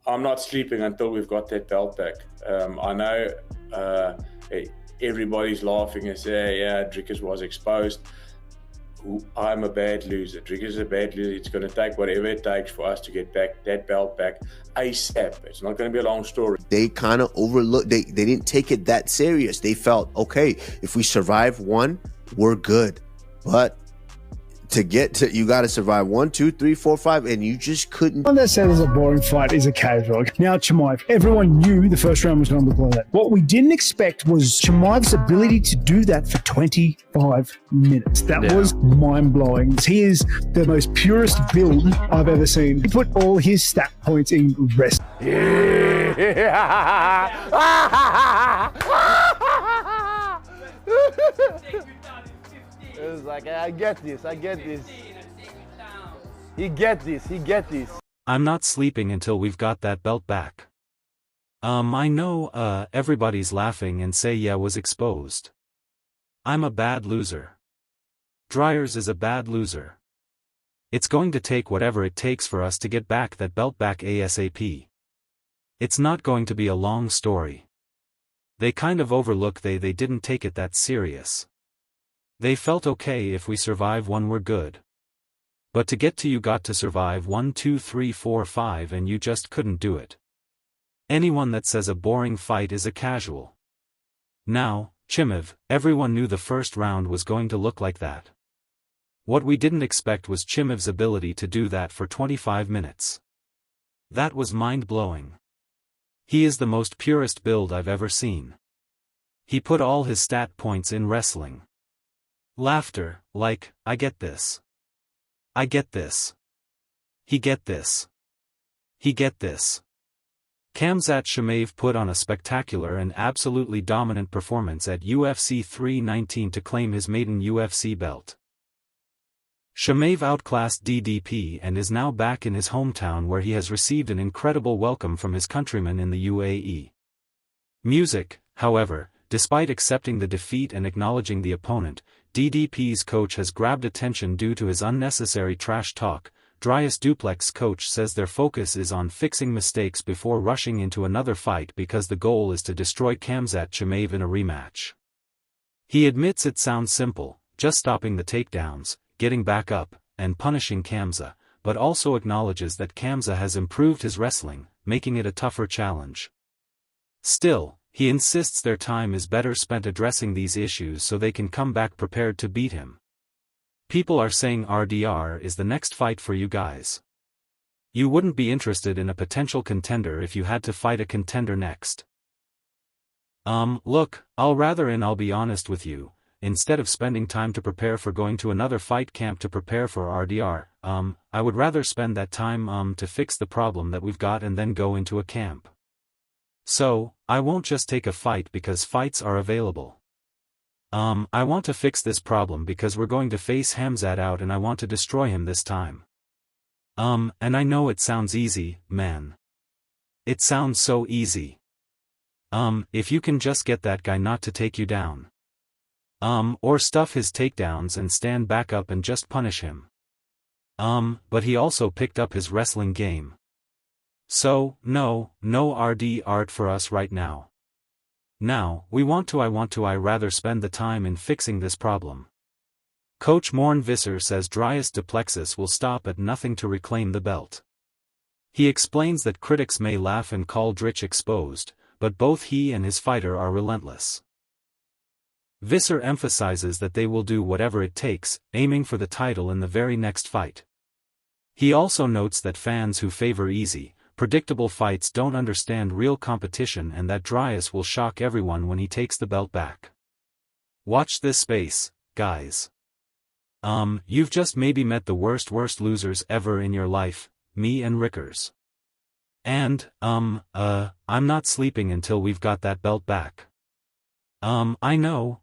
I'm not sleeping until we've got that belt back. I know everybody's laughing and say, yeah, Drickers was exposed. I'm a bad loser. Drickers is a bad loser. It's going to take whatever it takes for us to get back that belt back ASAP. It's not going to be a long story. They kind of overlooked, they didn't take it that serious. They felt, okay, if we survive one, we're good. But to get to, you got to survive 1, 2, 3, 4, 5, and you just couldn't. One that said it was a boring fight is a casual. Now Chimaev, everyone knew the first round was going to look like that. What we didn't expect was Chimaev's ability to do that for 25 minutes. That was mind-blowing. He is the most purest build I've ever seen. He put all his stat points in rest. It was like, I get this. He get this. I'm not sleeping until we've got that belt back. I know, everybody's laughing and say yeah was exposed. I'm a bad loser. Dryers is a bad loser. It's going to take whatever it takes for us to get back that belt back ASAP. It's not going to be a long story. They kind of overlook they didn't take it that serious. They felt okay if we survive one we're good. But to get to you got to survive 1, 2, 3, 4, 5 and you just couldn't do it. Anyone that says a boring fight is a casual. Now, Chimaev, everyone knew the first round was going to look like that. What we didn't expect was Chimaev's ability to do that for 25 minutes. That was mind-blowing. He is the most purest build I've ever seen. He put all his stat points in wrestling. Laughter, like, I get this. I get this. He get this. He get this. Khamzat Chimaev put on a spectacular and absolutely dominant performance at UFC 319 to claim his maiden UFC belt. Chimaev outclassed DDP and is now back in his hometown where he has received an incredible welcome from his countrymen in the UAE. Music, however, despite accepting the defeat and acknowledging the opponent, DDP's coach has grabbed attention due to his unnecessary trash talk. Dryas Duplex coach says their focus is on fixing mistakes before rushing into another fight because the goal is to destroy Khamzat Chimaev in a rematch. He admits it sounds simple, just stopping the takedowns, getting back up, and punishing Khamzat, but also acknowledges that Khamzat has improved his wrestling, making it a tougher challenge. Still, he insists their time is better spent addressing these issues so they can come back prepared to beat him. People are saying RDR is the next fight for you guys. You wouldn't be interested in a potential contender if you had to fight a contender next. Look, I'll be honest with you, instead of spending time to prepare for going to another fight camp to prepare for RDR, I would rather spend that time to fix the problem that we've got and then go into a camp. So, I won't just take a fight because fights are available. I want to fix this problem because we're going to face Khamzat out and I want to destroy him this time. And I know it sounds easy, man. It sounds so easy. If you can just get that guy not to take you down. Or stuff his takedowns and stand back up and just punish him. But he also picked up his wrestling game. So, no RD art for us right now. Now, I rather spend the time in fixing this problem. Coach Morn Visser says Dryas Duplexis will stop at nothing to reclaim the belt. He explains that critics may laugh and call Drich exposed, but both he and his fighter are relentless. Visser emphasizes that they will do whatever it takes, aiming for the title in the very next fight. He also notes that fans who favor easy, predictable fights don't understand real competition and that Dryas will shock everyone when he takes the belt back. Watch this space, guys. You've just maybe met the worst losers ever in your life, me and Rickers. And, I'm not sleeping until we've got that belt back. I know,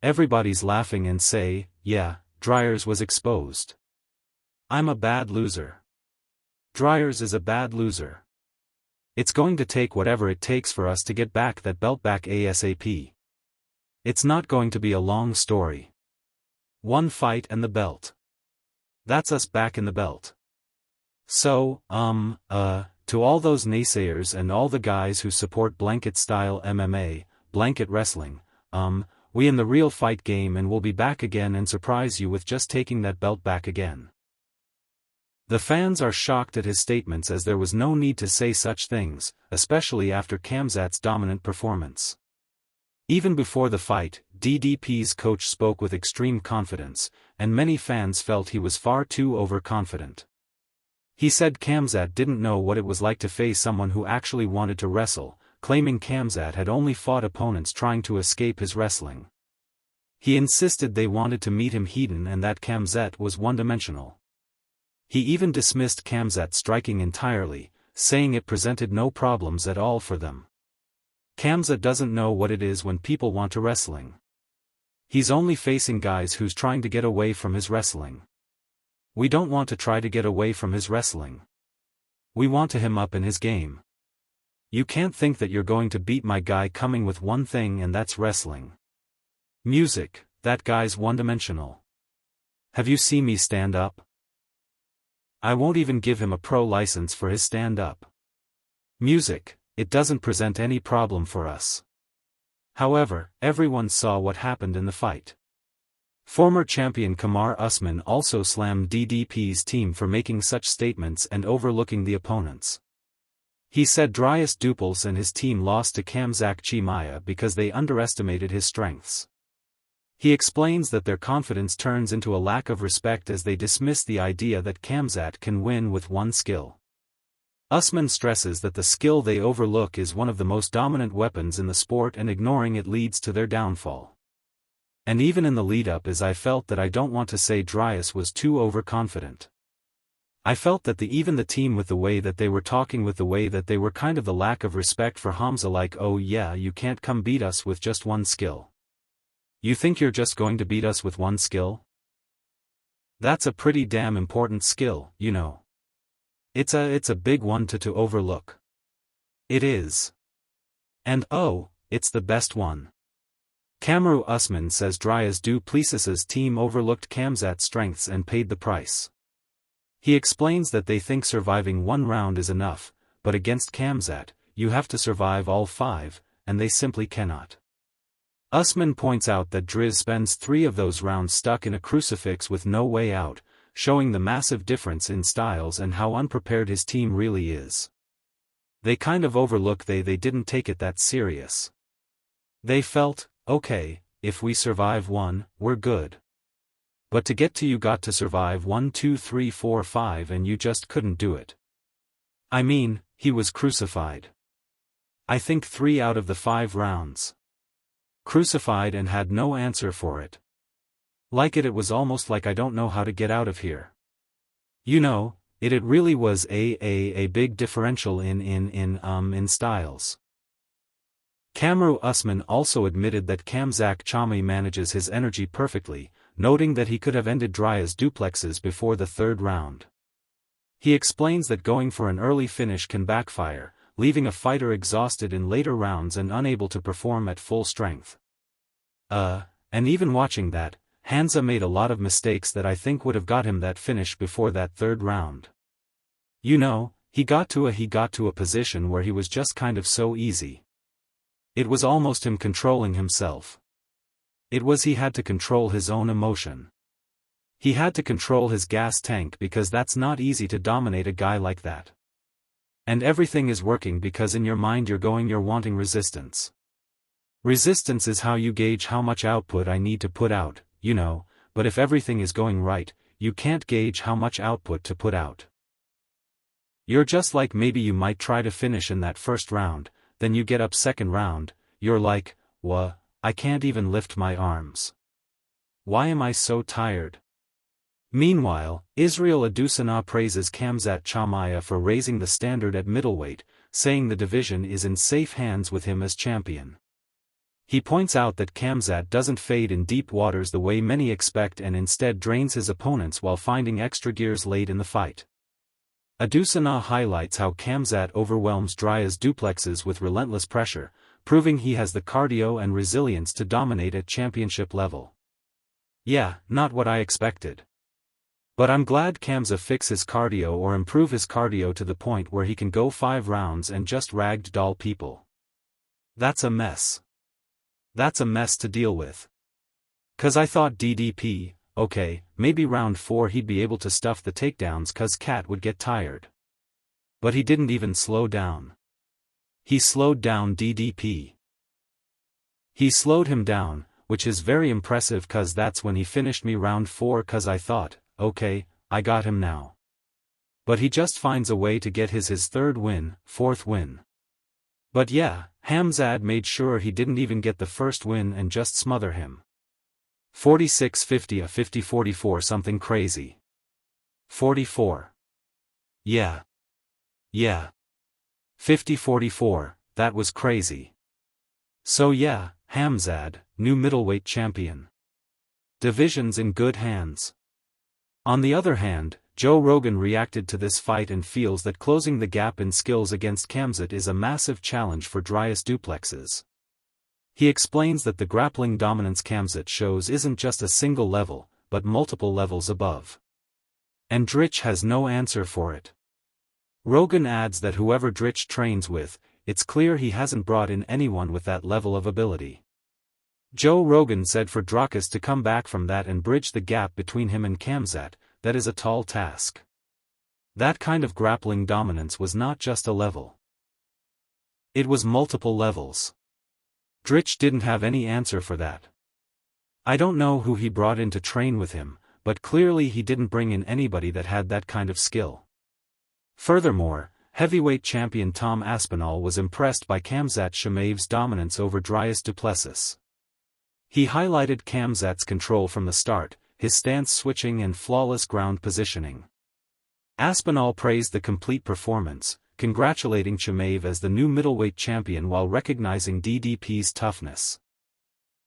everybody's laughing and say, yeah, Dryers was exposed. I'm a bad loser. Dryers is a bad loser. It's going to take whatever it takes for us to get back that belt back ASAP. It's not going to be a long story. One fight and the belt. That's us back in the belt. So, to all those naysayers and all the guys who support blanket-style MMA, blanket wrestling, we in the real fight game and we'll be back again and surprise you with just taking that belt back again. The fans are shocked at his statements as there was no need to say such things, especially after Khamzat's dominant performance. Even before the fight, DDP's coach spoke with extreme confidence, and many fans felt he was far too overconfident. He said Khamzat didn't know what it was like to face someone who actually wanted to wrestle, claiming Khamzat had only fought opponents trying to escape his wrestling. He insisted they wanted to meet him hidden and that Khamzat was one-dimensional. He even dismissed Khamzat striking entirely, saying it presented no problems at all for them. Khamzat doesn't know what it is when people want to wrestling. He's only facing guys who's trying to get away from his wrestling. We don't want to try to get away from his wrestling. We want to him up in his game. You can't think that you're going to beat my guy coming with one thing and that's wrestling. Music, that guy's one-dimensional. Have you seen me stand up? I won't even give him a pro license for his stand-up. Music, it doesn't present any problem for us. However, everyone saw what happened in the fight. Former champion Kamaru Usman also slammed DDP's team for making such statements and overlooking the opponents. He said Dricus Duplessis and his team lost to Khamzat Chimaev because they underestimated his strengths. He explains that their confidence turns into a lack of respect as they dismiss the idea that Khamzat can win with one skill. Usman stresses that the skill they overlook is one of the most dominant weapons in the sport and ignoring it leads to their downfall. And even in the lead-up I felt that I don't want to say Dricus was too overconfident. I felt that even the team with the way that they were talking with the way that they were kind of the lack of respect for Hamza like oh yeah you can't come beat us with just one skill. You think you're just going to beat us with one skill? That's a pretty damn important skill, you know. It's a big one to overlook. It is. And oh, it's the best one. Kamaru Usman says Dricus Duplessis's team overlooked Khamzat's strengths and paid the price. He explains that they think surviving one round is enough, but against Khamzat, you have to survive all 5, and they simply cannot. Usman points out that Driz spends 3 of those rounds stuck in a crucifix with no way out, showing the massive difference in styles and how unprepared his team really is. They kind of overlook they didn't take it that serious. They felt, okay, if we survive 1, we're good. But to get to you got to survive 1 2 3 4 5 and you just couldn't do it. I mean, he was crucified. I think 3 out of the 5 rounds. Crucified and had no answer for it. Like it was almost like I don't know how to get out of here. You know, it really was a big differential in styles. Kamaru Usman also admitted that Khamzat Chimaev manages his energy perfectly, noting that he could have ended Dricus Duplessis before the 3rd round. He explains that going for an early finish can backfire, leaving a fighter exhausted in later rounds and unable to perform at full strength. And even watching that, Hamza made a lot of mistakes that I think would have got him that finish before that 3rd round. You know, he got to a position where he was just kind of so easy. It was almost him controlling himself. It was he had to control his own emotion. He had to control his gas tank because that's not easy to dominate a guy like that. And everything is working because in your mind you're wanting resistance. Resistance is how you gauge how much output I need to put out, you know, but if everything is going right, you can't gauge how much output to put out. You're just like maybe you might try to finish in that 1st round, then you get up 2nd round, you're like, wha, I can't even lift my arms. Why am I so tired? Meanwhile, Israel Adesanya praises Khamzat Chimaev for raising the standard at middleweight, saying the division is in safe hands with him as champion. He points out that Khamzat doesn't fade in deep waters the way many expect and instead drains his opponents while finding extra gears late in the fight. Adesanya highlights how Khamzat overwhelms Dricus Duplessis with relentless pressure, proving he has the cardio and resilience to dominate at championship level. Yeah, not what I expected. But I'm glad Kamza fix his cardio or improve his cardio to the point where he can go 5 rounds and just ragdoll people. That's a mess. That's a mess to deal with. 'Cause I thought DDP, okay, maybe round 4 he'd be able to stuff the takedowns 'cause Cat would get tired. But he didn't even slow down. He slowed down DDP. He slowed him down, which is very impressive 'cause that's when he finished me round 4 'cause I thought, okay, I got him now. But he just finds a way to get his 3rd win, 4th win. But yeah, Khamzat made sure he didn't even get the first win and just smother him. 46-50 a 50-44 something crazy. 44. Yeah. 50-44, that was crazy. So yeah, Khamzat, new middleweight champion. Division's in good hands. On the other hand, Joe Rogan reacted to this fight and feels that closing the gap in skills against Khamzat is a massive challenge for Darius Duplexes. He explains that the grappling dominance Khamzat shows isn't just a single level, but multiple levels above. And Drich has no answer for it. Rogan adds that whoever Drich trains with, it's clear he hasn't brought in anyone with that level of ability. Joe Rogan said for Drakus to come back from that and bridge the gap between him and Khamzat, that is a tall task. That kind of grappling dominance was not just a level. It was multiple levels. Drich didn't have any answer for that. I don't know who he brought in to train with him, but clearly he didn't bring in anybody that had that kind of skill. Furthermore, heavyweight champion Tom Aspinall was impressed by Khamzat Chimaev's dominance over Darius Duplessis. He highlighted Khamzat's control from the start, his stance switching and flawless ground positioning. Aspinall praised the complete performance, congratulating Chimaev as the new middleweight champion while recognizing DDP's toughness.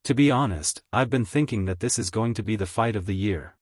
To be honest, I've been thinking that this is going to be the fight of the year.